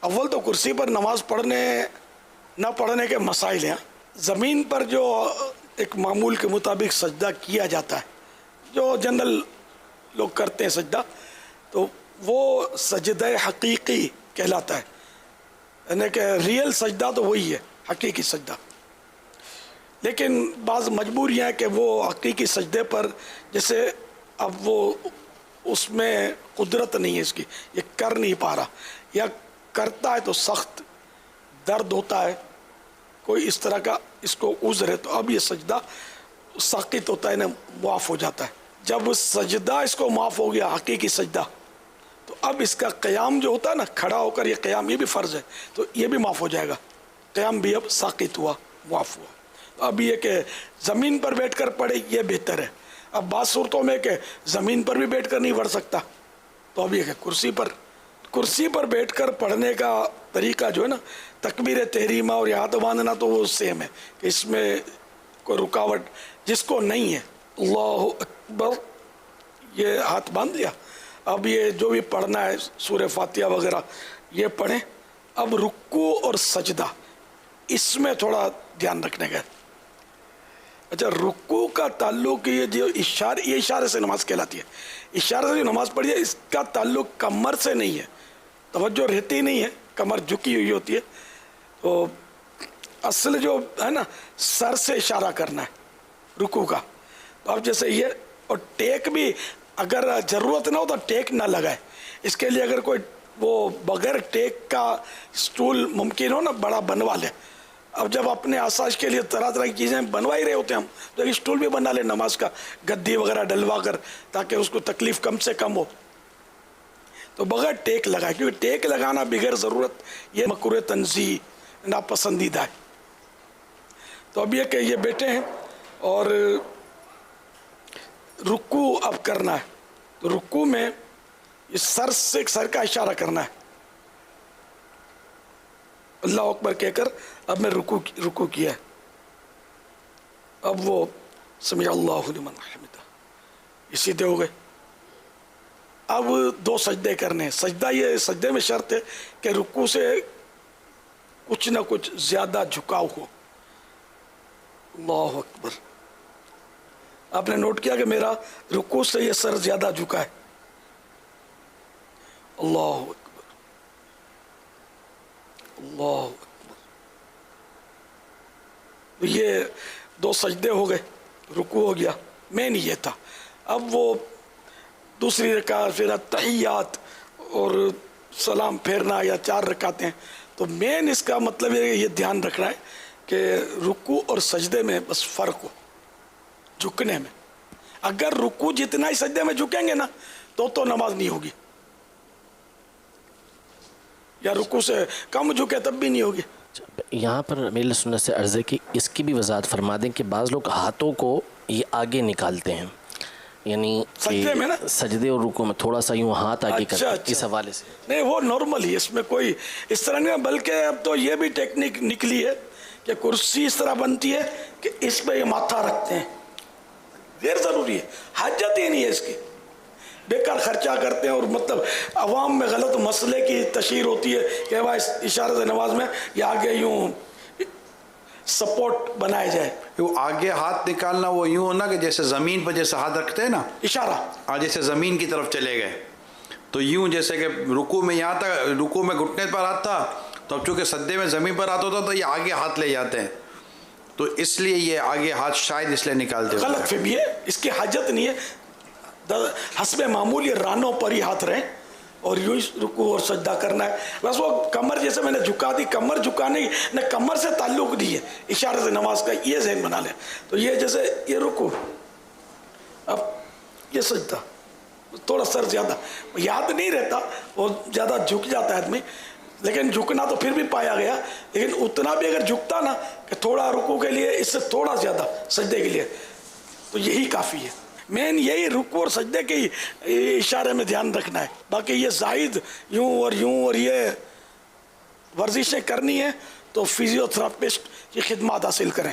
اول تو کرسی پر نماز پڑھنے نہ پڑھنے کے مسائل ہیں. زمین پر جو ایک معمول کے مطابق سجدہ کیا جاتا ہے، جو جنرل لوگ کرتے ہیں سجدہ، تو وہ سجدہ حقیقی کہلاتا ہے. یعنی کہ ریئل سجدہ تو وہی ہے، حقیقی سجدہ. لیکن بعض مجبوریاں ہیں کہ وہ حقیقی سجدے پر جیسے اب وہ اس میں قدرت نہیں ہے اس کی، یہ کر نہیں پا رہا، یا کرتا ہے تو سخت درد ہوتا ہے، کوئی اس طرح کا اس کو عذر ہے، تو اب یہ سجدہ ساقط ہوتا ہے نا، معاف ہو جاتا ہے. جب سجدہ اس کو معاف ہو گیا، حقیقی سجدہ، تو اب اس کا قیام جو ہوتا ہے نا، کھڑا ہو کر یہ قیام، یہ بھی فرض ہے، تو یہ بھی معاف ہو جائے گا. قیام بھی اب ساقط ہوا، معاف ہوا. تو اب یہ کہ زمین پر بیٹھ کر پڑھے یہ بہتر ہے. اب بعض صورتوں میں کہ زمین پر بھی بیٹھ کر نہیں پڑھ سکتا، تو اب یہ کہ کرسی پر بیٹھ کر پڑھنے کا طریقہ جو ہے نا، تکبیر تحریمہ اور ہاتھ باندھنا تو وہ سیم ہے، کہ اس میں کوئی رکاوٹ جس کو نہیں ہے، اللہ اکبر یہ ہاتھ باندھ لیا. اب یہ جو بھی پڑھنا ہے سورہ فاتحہ وغیرہ یہ پڑھیں. اب رکوع اور سجدہ اس میں تھوڑا دھیان رکھنے کا. اچھا، رکوع کا تعلق یہ جو اشارے سے نماز کہلاتی ہے. اشارے سے جو نماز پڑھی ہے اس کا تعلق کمر سے نہیں ہے، توجہ رہتی نہیں ہے، کمر جھکی ہوئی ہوتی ہے. تو اصل جو ہے نا، سر سے اشارہ کرنا ہے رکوع کا. تو اب جیسے یہ، اور ٹیک بھی اگر ضرورت نہ ہو تو ٹیک نہ لگائے. اس کے لیے اگر کوئی وہ بغیر ٹیک کا سٹول ممکن ہو نا، بڑا بنوا لے. اب جب اپنے آسائش کے لیے طرح طرح کی چیزیں بنوا ہی رہے ہوتے ہیں ہم، تو ایک سٹول بھی بنا لے نماز کا، گدی وغیرہ ڈلوا کر، تاکہ اس کو تکلیف کم سے کم ہو. تو بغیر ٹیک لگائے، کیونکہ ٹیک لگانا بغیر ضرورت یہ مکروہ تنزیہ، ناپسندیدہ ہے. تو اب یہ کہ یہ بیٹھے ہیں اور رکوع اب کرنا ہے. تو رکوع میں یہ سر کا اشارہ کرنا ہے، اللہ اکبر کہہ کر اب میں رکوع کیا ہے. اب وہ سمع اللہ لمن حمدہ، یہ سیدھے ہو گئے. اب دو سجدے کرنے ہیں. سجدے میں شرط ہے کہ رکوع سے کچھ نہ کچھ زیادہ جھکاؤ ہو. اللہ اکبر. آپ نے نوٹ کیا کہ میرا رکوع سے یہ سر زیادہ جھکا ہے. اللہ اکبر، اللہ اکبر. یہ دو سجدے ہو گئے، رکوع ہو گیا. مین یہ تھا. اب وہ دوسری رکعت، پھر تحیات اور سلام پھیرنا، یا 4 رکعتیں. تو مین اس کا مطلب ہے یہ دھیان رکھنا ہے کہ رکوع اور سجدے میں بس فرق ہو جھکنے میں. اگر رکوع جتنا ہی سجدے میں جھکیں گے نا تو نماز نہیں ہوگی، یا رکوع سے کم جھکے تب بھی نہیں ہوگی. یہاں پر میری سنت سے عرض ہے کہ اس کی بھی وضاحت فرما دیں کہ بعض لوگ ہاتھوں کو یہ آگے نکالتے ہیں، یعنی سجدے میں نا، سجدے اور رکوع میں تھوڑا سا یوں ہاتھ آگے کرتے ہیں. اس حوالے سے نہیں، وہ نارمل ہی، اس میں کوئی اس طرح نہیں. بلکہ اب تو یہ بھی ٹیکنیک نکلی ہے کہ کرسی اس طرح بنتی ہے کہ اس پہ یہ ماتھا رکھتے ہیں. غیر ضروری ہے، حاجت ہی نہیں ہے اس کی، بیکار خرچہ کرتے ہیں. اور مطلب عوام میں غلط مسئلے کی تشہیر ہوتی ہے کہ بھائی اشارے سے نماز میں یہ آگے یوں سپورٹ بنایا جائے. وہ آگے ہاتھ نکالنا وہ یوں ہونا کہ جیسے زمین پر جیسے ہاتھ رکھتے ہیں نا، اشارہ جیسے زمین کی طرف چلے گئے، تو یوں جیسے کہ رکوع میں یہاں تک، رکوع میں گھٹنے پر ہاتھ تھا، تو اب چونکہ سجدے میں زمین پر ہاتھ ہوتا تو یہ آگے ہاتھ لے جاتے ہیں، تو اس لیے یہ آگے ہاتھ شاید اس لیے نکالتے ہیں. غلط فہمی ہے، اس کی حاجت نہیں ہے. حسب معمول یہ رانوں پر ہی ہاتھ رہیں اور یوں ہی رکوع اور سجدہ کرنا ہے. بس وہ کمر جیسے میں نے جھکا دی، کمر جھکانے نہ کمر سے تعلق نہیں ہے، اشارے سے نماز کا یہ ذہن بنا لیں. تو یہ جیسے یہ رکوع، اب یہ سجدہ، تھوڑا سر زیادہ یاد نہیں رہتا، وہ زیادہ جھک جاتا ہے آدمی. لیکن جھکنا تو پھر بھی پایا گیا، لیکن اتنا بھی اگر جھکتا نا کہ تھوڑا رکوع کے لیے اس سے تھوڑا زیادہ سجدے کے لیے، تو یہی کافی ہے. مین یہی رکوع اور سجدے کے اشارے میں دھیان رکھنا ہے. باقی یہ زائد یوں اور یہ ورزشیں کرنی ہے تو فزیو تھراپسٹ کی خدمات حاصل کریں،